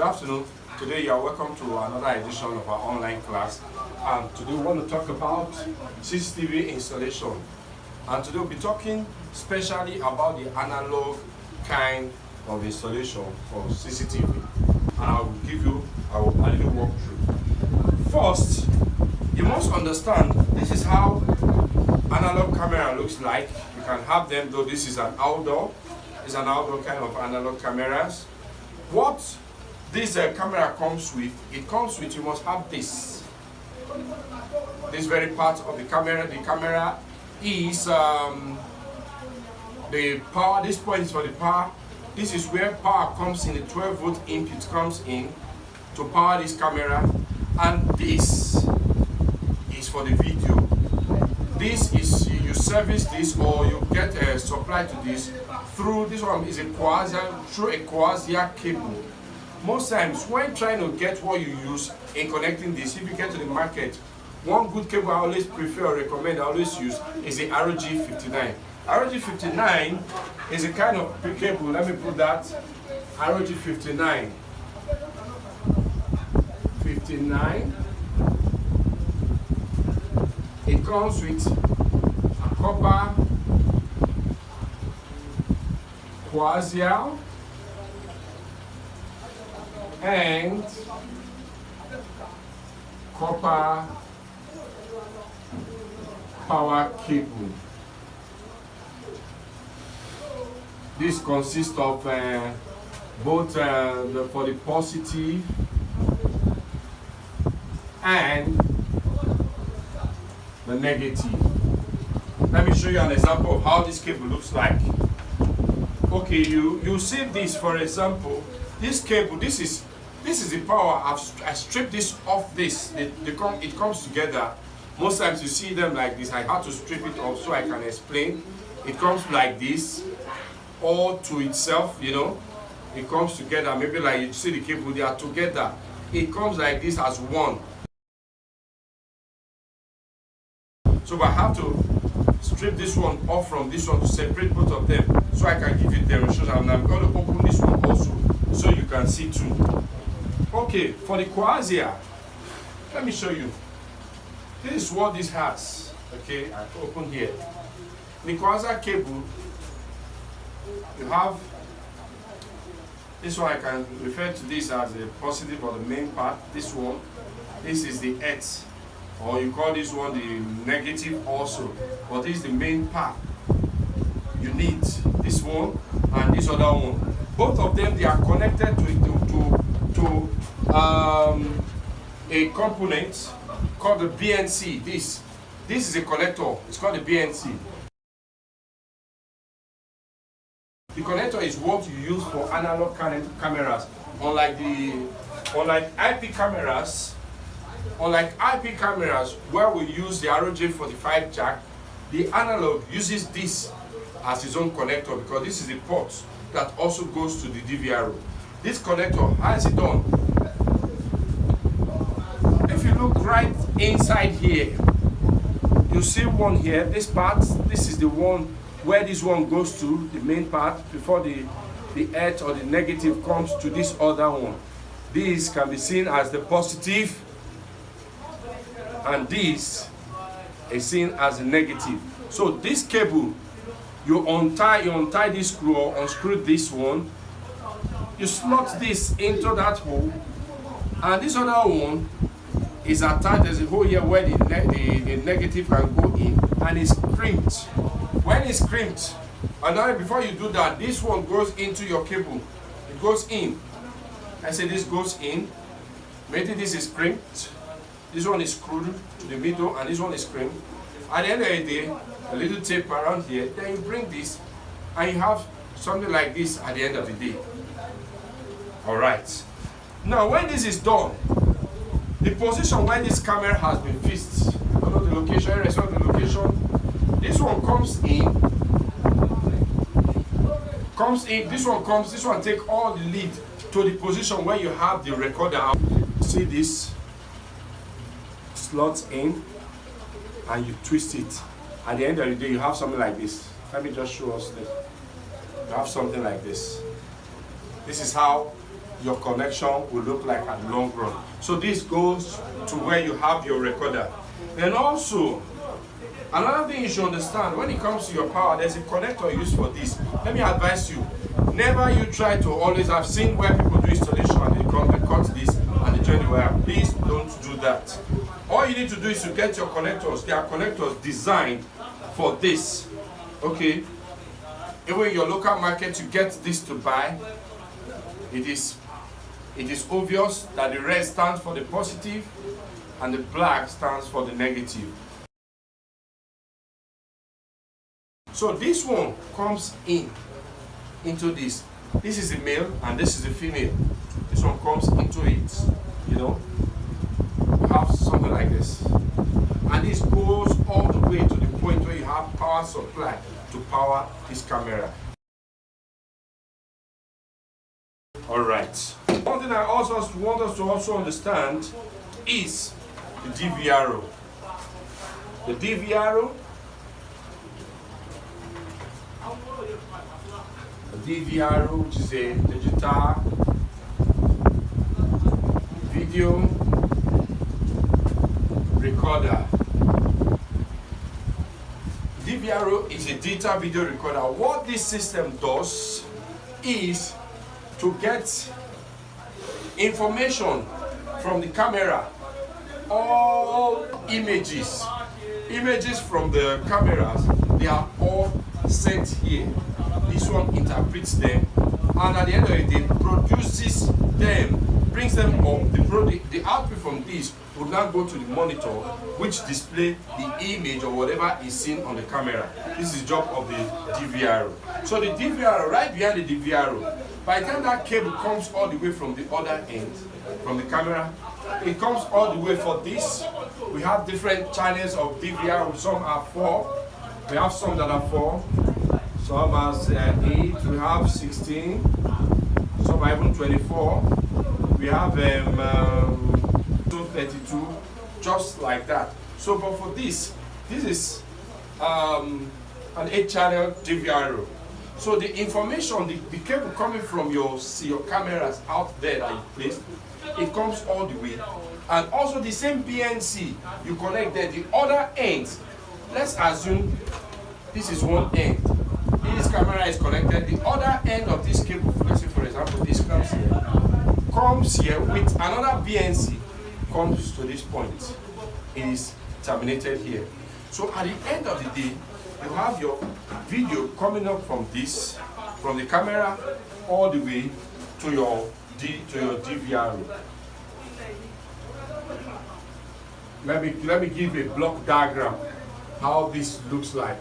Good afternoon. Today you are welcome to another edition of our online class. And today we want to talk about CCTV installation. And today we'll be talking specially about the analog kind of installation for CCTV. And I will walk through. First, you must understand this is how analog camera looks like. You can have them, though this is an outdoor. It's an outdoor kind of analog cameras. What this camera comes with, you must have this very part of the camera. The camera is the power. This point is for the power. This is where power comes in. The 12-volt input comes in to power this camera, and this is for the video. This is you service this, or you get a supply to this through this one is through a coaxial cable. Most times when trying to get what you use in connecting this, if you get to the market, one good cable I always prefer or recommend, I always use is the ROG59. ROG59 is a kind of cable. Let me put that ROG59. 59. It comes with copper coaxial and copper power cable. This consists of both for the positive and the negative. Let me show you an example of how this cable looks like. Okay, you see this, for example, this cable, this is the power. I stripped this off this. It comes together. Most times you see them like this. I had to strip it off so I can explain. It comes like this, all to itself, you know. It comes together, maybe like you see the cable, they are together. It comes like this as one. So I have to strip this one off from this one to separate both of them so I can give you demonstration. And I'm going to open this one also so you can see too. Okay, for the coaxial, let me show you. This is what this has. Okay, I open here. The coaxial cable, you have this one. I can refer to this as the positive or the main part. This one, this is the earth, or you call this one the negative also, but this is the main part. You need this one and this other one. Both of them, they are connected to a component called the BNC. This is a connector. It's called the BNC. The connector is what you use for analog cameras. Unlike IP cameras, where we use the ROG45 jack, the analog uses this as its own connector because this is the port that also goes to the DVRO. This connector, how is it done? If you look right inside here, you see one here. This part, this is the one where this one goes to, the main part, before the earth or the negative comes to this other one. This can be seen as the positive, and this is seen as the negative. So this cable, you untie this screw or unscrew this one, you slot this into that hole, and this other one is attached. There's a hole here where the negative can go in, and it's crimped. When it's crimped, and now before you do that, this one goes into your cable. It goes in. I say this goes in. Maybe this is crimped. This one is screwed to the middle, and this one is crimped. At the end of the day, a little tape around here, then you bring this, and you have something like this at the end of the day. Alright. Now when this is done, the position where this camera has been fixed, I don't know the location, this one comes in, this one take all the lead to the position where you have the recorder. See this slots in, and you twist it. At the end of the day, you have something like this. Let me just show us this. You have something like this. This is how your connection will look like at long run. So this goes to where you have your recorder. And also, another thing you should understand, when it comes to your power, there's a connector used for this. Let me advise you, never you try to always, I've seen where people do installation and they cut this and they join the wire. Please don't do that. All you need to do is to get your connectors. There are connectors designed for this. Okay? Even in your local market, you get this to buy. It is obvious that the red stands for the positive and the black stands for the negative. So this one comes into this. This is the male and this is the female. This one comes into it, you know. You have something like this. And this goes all the way to the point where you have power supply to power this camera. Alright. One thing I also want us to also understand is the DVRO. The DVRO which is a digital video recorder. DVRO is a digital video recorder. What this system does is to get information from the camera, all images from the cameras, they are all sent here. This one interprets them, and at the end of the day, produces them, brings them up. The output from this would now go to the monitor, which display the image or whatever is seen on the camera. This is the job of the DVRO. So the DVRO, right behind the DVRO, by the time that cable comes all the way from the other end, from the camera, it comes all the way for this. We have different channels of DVR. Some are 4. We have some that are 4. Some are 8. We have 16. Some are even 24. We have 32, just like that. So, but for this is an 8-channel DVRO. So the information, the cable coming from your cameras out there that you placed, it comes all the way. And also the same BNC, you connect there. The other end, let's assume this is one end. This camera is connected. The other end of this cable, let's say for example, this comes here with another BNC, comes to this point. It is terminated here. So at the end of the day, you have your video coming up from the camera all the way to your DVRO. Let me give a block diagram how this looks like.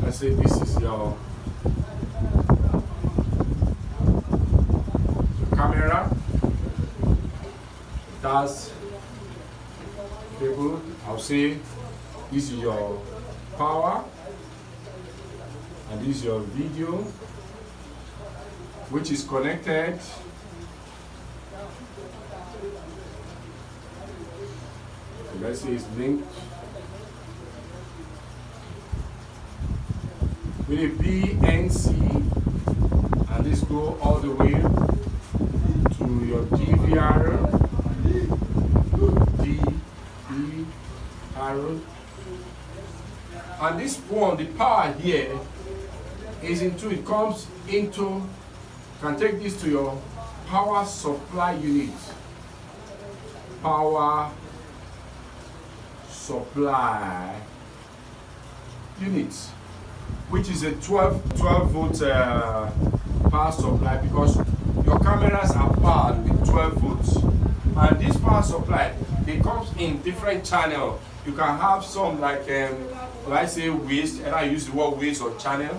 Let's say this is your camera. That's cable. I'll say this is your power and this is your video, which is connected. Let's say it's linked with a BNC, and this go all the way to your DVR. And this one, the power here is it comes into, can take this to your power supply unit. Power supply unit, which is a 12 volt power supply, because your cameras are powered with 12 volts. And this power supply, it comes in different channels. You can have some like, when I say waves, and I use the word waves or channel,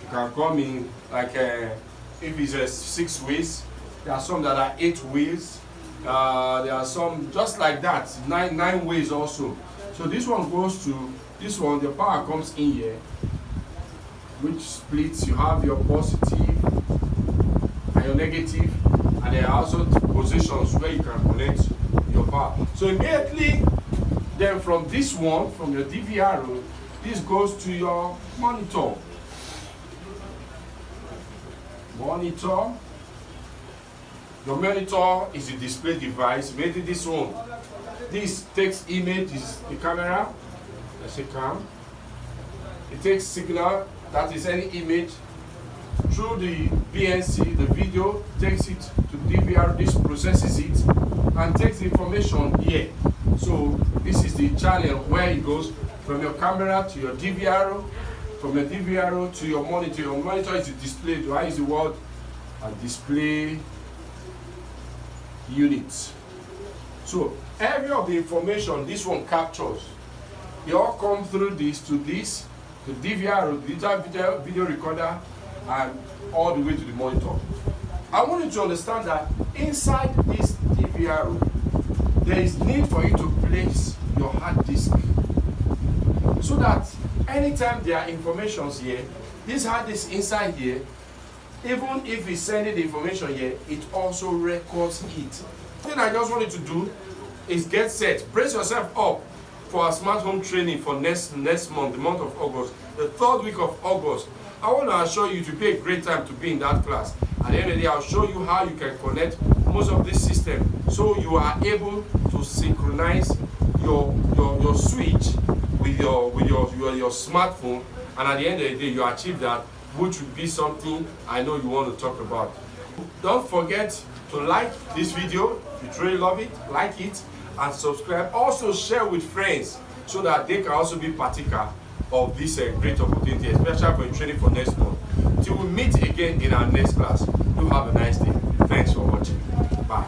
you can come in like, if it's a 6 waves, there are some that are 8 waves, there are some just like that, 9 waves also. So this one goes to this one, the power comes in here, which splits. You have your positive and your negative, and there are also positions where you can connect your power. So immediately, then from this one, from your DVR, this goes to your monitor. Monitor. Your monitor is the display device. Maybe this one. This takes image, is the camera. Let's say cam. It takes signal, that is any image, through the BNC, the video, takes it to DVR, this processes it, and takes the information here. So this is the channel where it goes from your camera to your DVR, from your DVR to your monitor. Your monitor is the display, do I use the word? A display unit. So every of the information this one captures, it all comes through this to this, the DVR, the digital video recorder, and all the way to the monitor. I want you to understand that inside this DVR, there is need for you to place your hard disk, so that anytime there are informations here, this hard disk inside here, even if it's sending the information here, it also records it. The thing I just want you to do is get set, brace yourself up for a smart home training for next month, the month of August, the 3rd week of August. I want to assure you to be a great time to be in that class. At the end of the day, I'll show you how you can connect most of this system, so you are able to synchronize your switch with your smartphone, and at the end of the day, you achieve that, which would be something I know you want to talk about. Don't forget to like this video if you truly love it, like it, and subscribe. Also share with friends so that they can also be partaker of this great opportunity, especially for training for next month. Till we meet again in our next class, do have a nice day. Thanks for watching. Bye.